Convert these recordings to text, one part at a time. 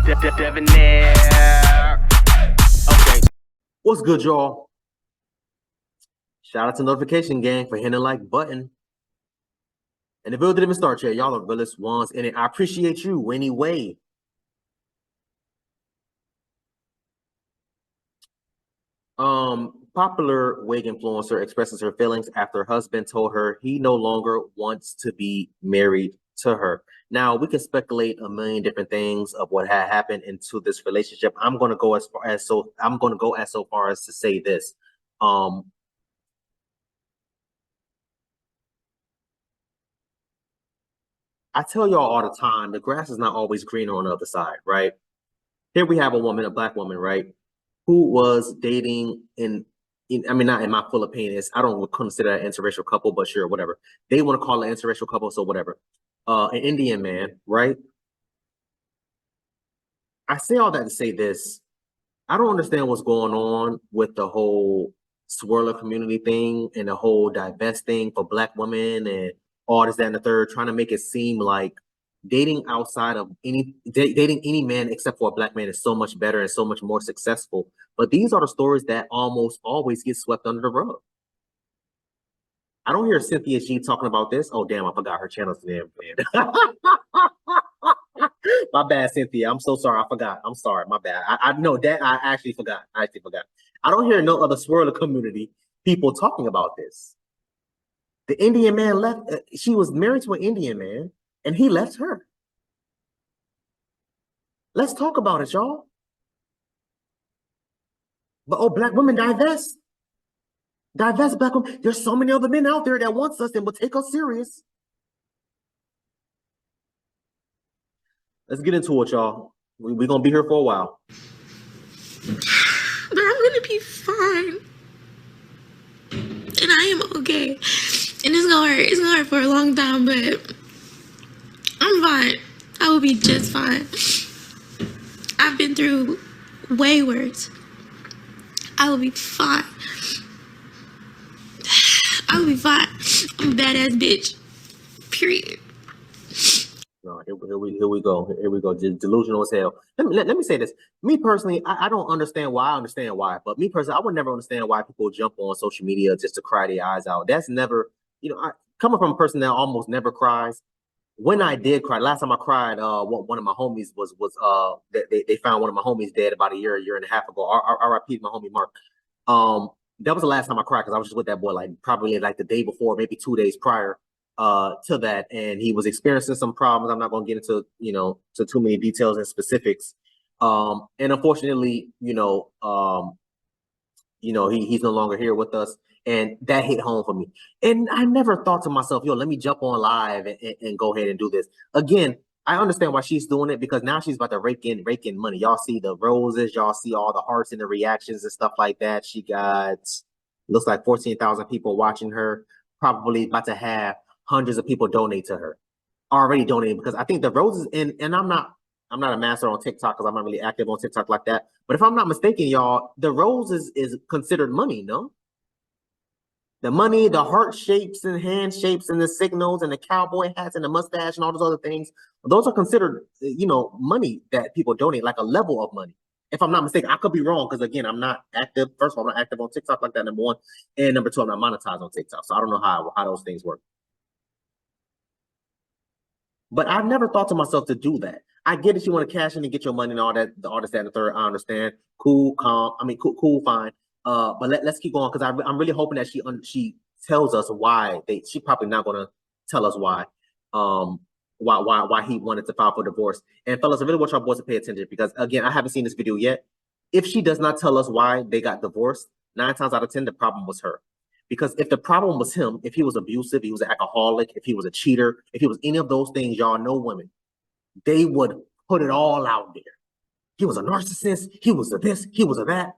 Okay. What's good, y'all? Shout out to Notification Gang for hitting the like button. And the video didn't even start yet. Y'all are the realest ones in it. I appreciate you anyway. Popular wig influencer expresses her feelings after her husband told her he no longer wants to be married to her. Now, we can speculate a million different things of what had happened into this relationship. I'm going to go as far as to say this. I tell y'all all the time, the grass is not always greener on the other side, right? Here we have a woman, a black woman, right, who was dating not in my full opinion, I don't consider an interracial couple, but sure, whatever. They want to call it an interracial couple, so whatever. An Indian man, right? I say all that to say this. I don't understand what's going on with the whole swirler community thing and the whole divest thing for black women and all this, that, and the third, trying to make it seem like dating outside of dating any man except for a black man is so much better and so much more successful. But these are the stories that almost always get swept under the rug. I don't hear Cynthia G talking about this. Oh, damn, I forgot her channel's name. My bad, Cynthia. I'm so sorry. I forgot. I'm sorry. My bad. I know that I actually forgot. I don't hear no other swirler community people talking about this. The Indian man left. She was married to an Indian man, and he left her. Let's talk about it, y'all. But black women divest. Divest black women. There's so many other men out there that wants us and will take us serious. Let's get into it, y'all. We're going to be here for a while. But I'm going to be fine. And I am okay. And it's going to hurt. It's going to hurt for a long time, but I'm fine. I will be just fine. I've been through way worse. I will be fine. I will be fine. I'm a badass bitch. Period. No, here we go. Here we go. Just delusional as hell. Let me say this. Me personally, I don't understand why. I understand why. But me personally, I would never understand why people jump on social media just to cry their eyes out. That's never, coming from a person that almost never cries. When I did cry, last time I cried, one of my homies was they found one of my homies dead about a year and a half ago. R.I.P. my homie Mark. That was the last time I cried because I was just with that boy probably the day before, maybe 2 days prior to that, and he was experiencing some problems. I'm not going to get into to too many details and specifics. And unfortunately, he's no longer here with us. And that hit home for me. And I never thought to myself, let me jump on live and go ahead and do this. Again, I understand why she's doing it because now she's about to rake in money. Y'all see the roses, y'all see all the hearts and the reactions and stuff like that. She got, looks like 14,000 people watching her, probably about to have hundreds of people donate to her. Already donating because I think the roses, and I'm not a master on TikTok because I'm not really active on TikTok like that. But if I'm not mistaken, y'all, the roses is considered money, no? The money, the heart shapes and hand shapes and the signals and the cowboy hats and the mustache and all those other things, those are considered, money that people donate, like a level of money. If I'm not mistaken, I could be wrong because, again, I'm not active. First of all, I'm not active on TikTok like that, number one. And number two, I'm not monetized on TikTok. So I don't know how those things work. But I've never thought to myself to do that. I get it. You want to cash in and get your money and all that, that, and the third. I understand. Cool, calm. Cool, fine. But let's keep going because I'm really hoping that she tells us why she probably not going to tell us why he wanted to file for divorce. And fellas, I really want y'all boys to pay attention because again, I haven't seen this video yet. If she does not tell us why they got divorced, 9 times out of 10, the problem was her. Because if the problem was him, if he was abusive, he was an alcoholic, if he was a cheater, if he was any of those things, y'all know women, they would put it all out there. He was a narcissist. He was a this. He was a that.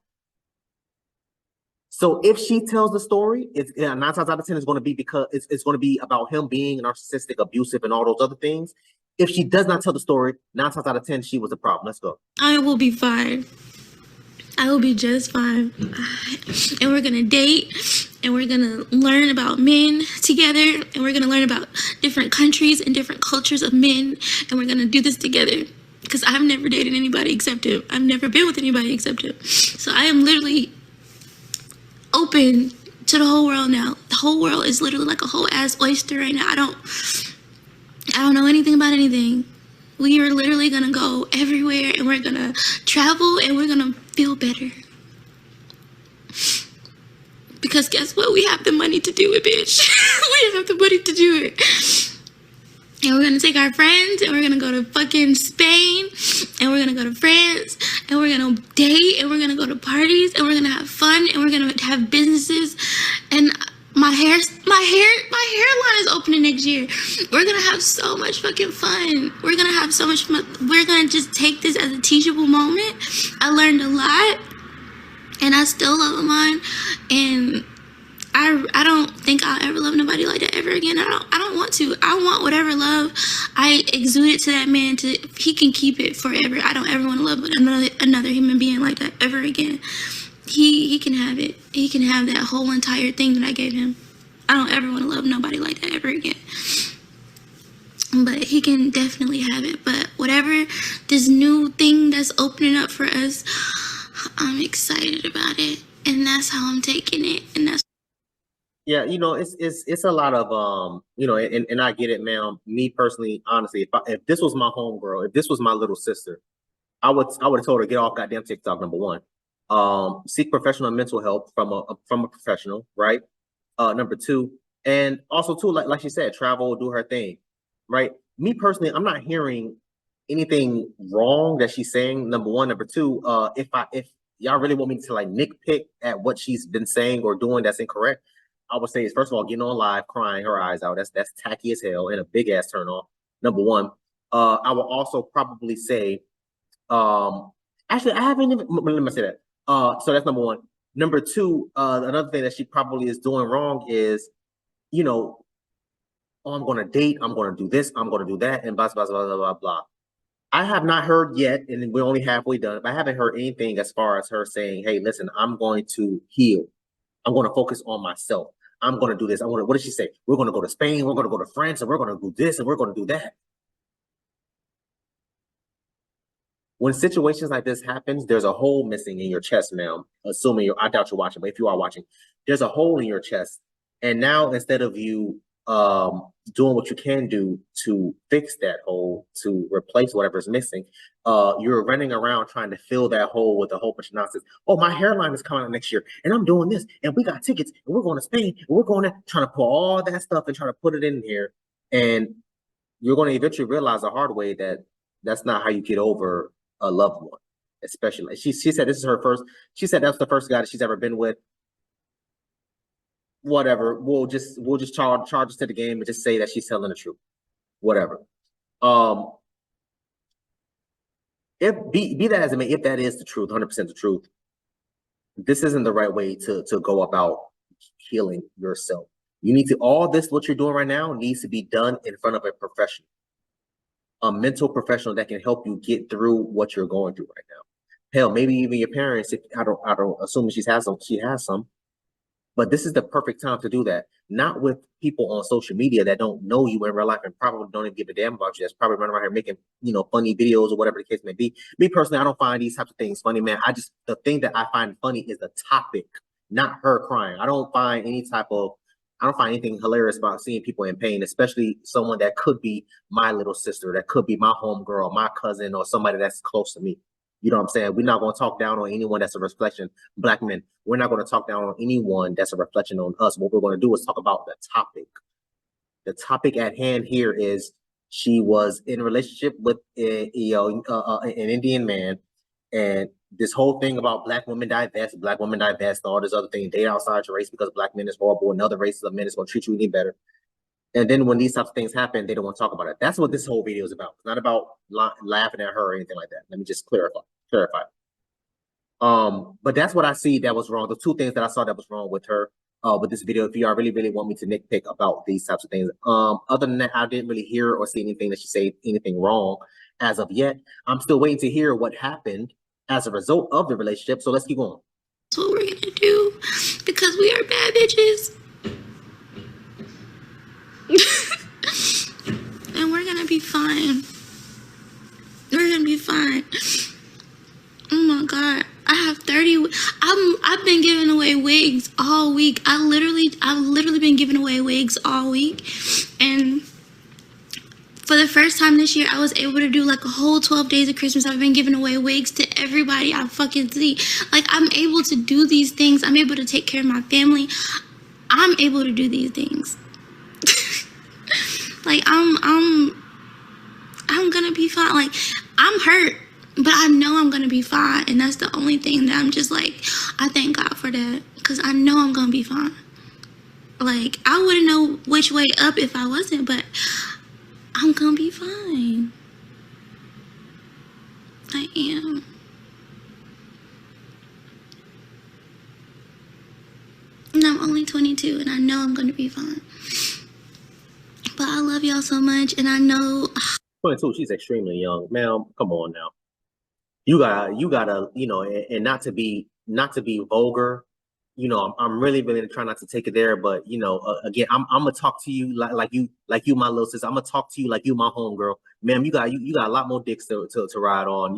So if she tells the story, it's 9 times out of 10 is going to be because it's going to be about him being narcissistic, abusive, and all those other things. If she does not tell the story, 9 times out of 10, she was a problem. Let's go. I will be fine. I will be just fine. And we're going to date, and we're going to learn about men together, and we're going to learn about different countries and different cultures of men, and we're going to do this together. because I've never dated anybody except him. I've never been with anybody except him. So I am literally open to the whole world now. The whole world is literally like a whole ass oyster right now. I don't know anything about anything. We are literally gonna go everywhere, and we're gonna travel, and we're gonna feel better. Because guess what? We have the money to do it, bitch. We have the money to do it. And we're gonna take our friends, and we're gonna go to fucking Spain, and we're gonna go to France, and we're gonna date, and we're gonna go to parties, and we're gonna have fun, and we're gonna have businesses. And my hairline is opening next year. We're gonna have so much fucking fun. We're gonna have so much fun. We're gonna just take this as a teachable moment. I learned a lot, and I still love mine. And I don't think I'll ever love nobody like that ever again. I don't want to. I want whatever love I exuded to that man, he can keep it forever. I don't ever want to love another human being like that ever again. He can have it. He can have that whole entire thing that I gave him. I don't ever want to love nobody like that ever again. But he can definitely have it. But whatever this new thing that's opening up for us, I'm excited about it. And that's how I'm taking it. And that's Yeah, it's a lot of and I get it, ma'am. Me personally, honestly, if this was my homegirl, if this was my little sister, I would have told her get off goddamn TikTok. Number one, seek professional mental help from a professional, right? Number two, and also too, like she said, travel, do her thing, right? Me personally, I'm not hearing anything wrong that she's saying. Number one, number two, if y'all really want me to like nitpick at what she's been saying or doing that's incorrect, I would say is first of all getting on live, crying her eyes out. That's tacky as hell and a big ass turn off. Number one, I will also probably say, actually I haven't even. Let me say that. So that's number one. Number two, another thing that she probably is doing wrong is, oh, I'm going to date, I'm going to do this, I'm going to do that, and blah blah blah blah blah blah. I have not heard yet, and we're only halfway done. But I haven't heard anything as far as her saying, "Hey, listen, I'm going to heal. I'm going to focus on myself. I'm going to do this. What did she say? We're going to go to Spain. We're going to go to France, and we're going to do this, and we're going to do that." When situations like this happens, there's a hole missing in your chest, ma'am. Assuming I doubt you're watching, but if you are watching, there's a hole in your chest. And now instead of you doing what you can do to fix that hole, to replace whatever's missing, you're running around trying to fill that hole with a whole bunch of nonsense. Oh, my hairline is coming out next year, and I'm doing this, and we got tickets, and we're going to Spain, and we're going to trying to pull all that stuff and try to put it in here. And you're going to eventually realize the hard way that that's not how you get over a loved one. Especially, she said this is her first. She said that's the first guy that she's ever been with. Whatever, we'll just charge us to the game and just say that she's telling the truth. Whatever. If be that as it may, if that is the truth, 100% the truth, this isn't the right way to go about healing yourself. You need to, all this what you're doing right now needs to be done in front of a professional, a mental professional that can help you get through what you're going through right now. Hell, maybe even your parents. If I don't assume she has some. But this is the perfect time to do that. Not with people on social media that don't know you in real life and probably don't even give a damn about you. That's probably running around here making, funny videos or whatever the case may be. Me personally, I don't find these types of things funny, man. The thing that I find funny is the topic, not her crying. I don't find anything hilarious about seeing people in pain, especially someone that could be my little sister, that could be my homegirl, my cousin, or somebody that's close to me. You know what I'm saying? We're not going to talk down on anyone that's a reflection. Black men, we're not going to talk down on anyone that's a reflection on us. What we're going to do is talk about the topic. The topic at hand here is she was in a relationship with an Indian man, and this whole thing about black women divest, all this other thing, date outside your race because black men is horrible, another race of men is going to treat you any better. And then when these types of things happen, they don't want to talk about it. That's what this whole video is about. It's not about laughing at her or anything like that. Let me just clarify. But that's what I see that was wrong. The two things that I saw that was wrong with her, with this video. If you really, really want me to nitpick about these types of things. Other than that, I didn't really hear or see anything that she said anything wrong as of yet. I'm still waiting to hear what happened as a result of the relationship. So let's keep going. That's what we're gonna do because we are bad bitches. And we're gonna be fine. We're gonna be fine. Oh my God. I have 30. I've been giving away wigs all week. I've literally been giving away wigs all week. And for the first time this year, I was able to do like a whole 12 days of Christmas. I've been giving away wigs to everybody I fucking see. Like, I'm able to do these things. I'm able to take care of my family. I'm able to do these things. Like, I'm gonna be fine. Like, I'm hurt, but I know I'm gonna be fine. And that's the only thing that I'm just like, I thank God for that, because I know I'm gonna be fine. Like, I wouldn't know which way up if I wasn't, but I'm gonna be fine. I am. And I'm only 22, and I know I'm gonna be fine. But I love y'all so much, and I know 22, she's extremely young. Ma'am, come on now. You gotta, you know, and not to be vulgar, you know, I'm really trying not to take it there, but you know, again, I'm gonna talk to you like you my little sister. I'm gonna talk to you like you my homegirl. Ma'am, you got a lot more dicks to ride on.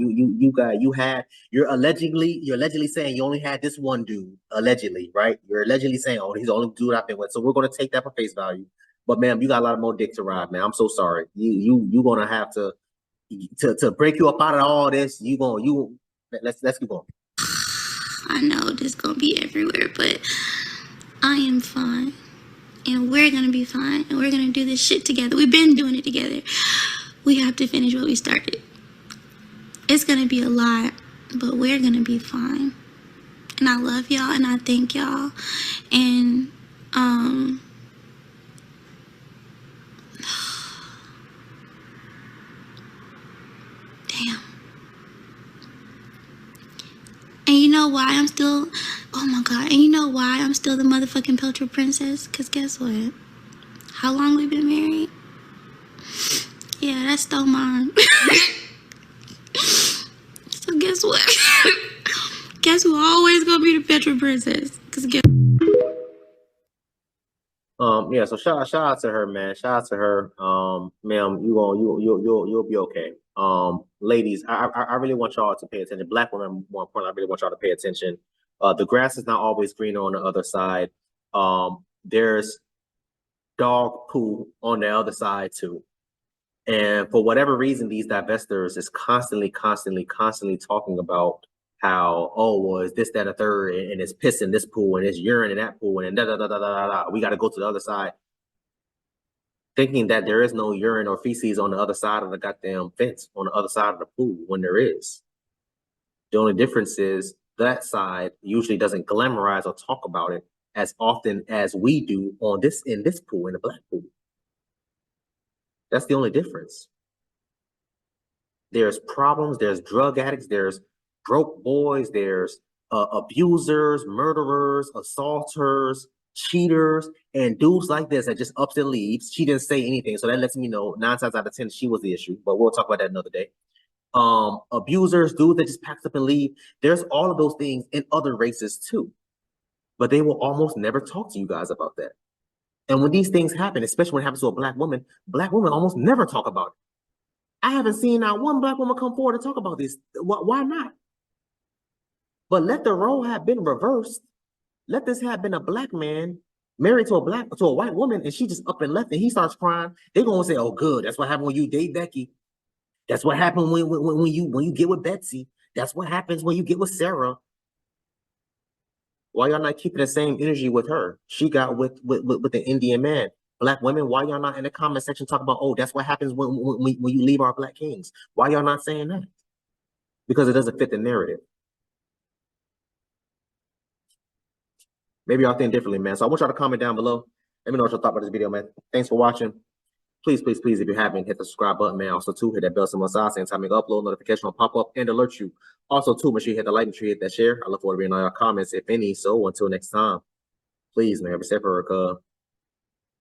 You're allegedly saying you only had this one dude, allegedly, right? You're allegedly saying, oh, he's the only dude I've been with. So we're gonna take that for face value. But ma'am, you got a lot more dick to ride, man. I'm so sorry. You gonna have to break you up out of all this. Let's keep going. I know this gonna be everywhere, but I am fine. And we're gonna be fine. And we're gonna do this shit together. We've been doing it together. We have to finish what we started. It's gonna be a lot, but we're gonna be fine. And I love y'all, and I thank y'all. And damn. And you know why I'm still, oh my God, and you know why I'm still the motherfucking Petrol princess? Because guess what? How long we been married? Yeah, that's still mine. So guess what? Guess who always gonna be the Petrol princess? Because guess yeah, so shout out to her, man. Shout out to her. Ma'am, you'll be okay. Ladies, I really want y'all to pay attention. Black women, more importantly, I really want y'all to pay attention. The grass is not always greener on the other side. There's dog poo on the other side too. And for whatever reason, these divestors is constantly talking about how, oh, well, it's this, that, or third, and it's piss in this pool, and it's urine in that pool, and da da da da da da. We got to go to the other side, thinking that there is no urine or feces on the other side of the goddamn fence, on the other side of the pool, when there is. The only difference is that side usually doesn't glamorize or talk about it as often as we do in this pool, in the black pool. That's the only difference. There's problems, there's drug addicts, there's broke boys, there's abusers, murderers, assaulters, cheaters, and dudes like this that just ups and leaves. She didn't say anything, so that lets me know 9 times out of 10 she was the issue, but we'll talk about that another day. Abusers, dudes that just packs up and leave. There's all of those things in other races too, but they will almost never talk to you guys about that. And when these things happen, especially when it happens to a black woman almost never talk about it. I haven't seen not one black woman come forward to talk about this. Why not? But let the role have been reversed. Let this have been a black man married to a white woman, and she just up and left, and he starts crying. They're gonna say, "Oh, good. That's what happened when you date Becky. That's what happened when you get with Betsy. That's what happens when you get with Sarah." Why y'all not keeping the same energy with her? She got with the Indian man. Black women, why y'all not in the comment section talking about, oh, that's what happens when you leave our black kings? Why y'all not saying that? Because it doesn't fit the narrative. Maybe y'all think differently, man. So I want y'all to comment down below. Let me know what y'all thought about this video, man. Thanks for watching. Please, if you haven't, hit the subscribe button, man. Also, too, hit that bell symbol side saying time to upload, notification will pop up and alert you. Also, too, make sure you hit the like, make sure you hit that share. I look forward to reading all your comments, if any. So until next time, please, man, be safe, Erica.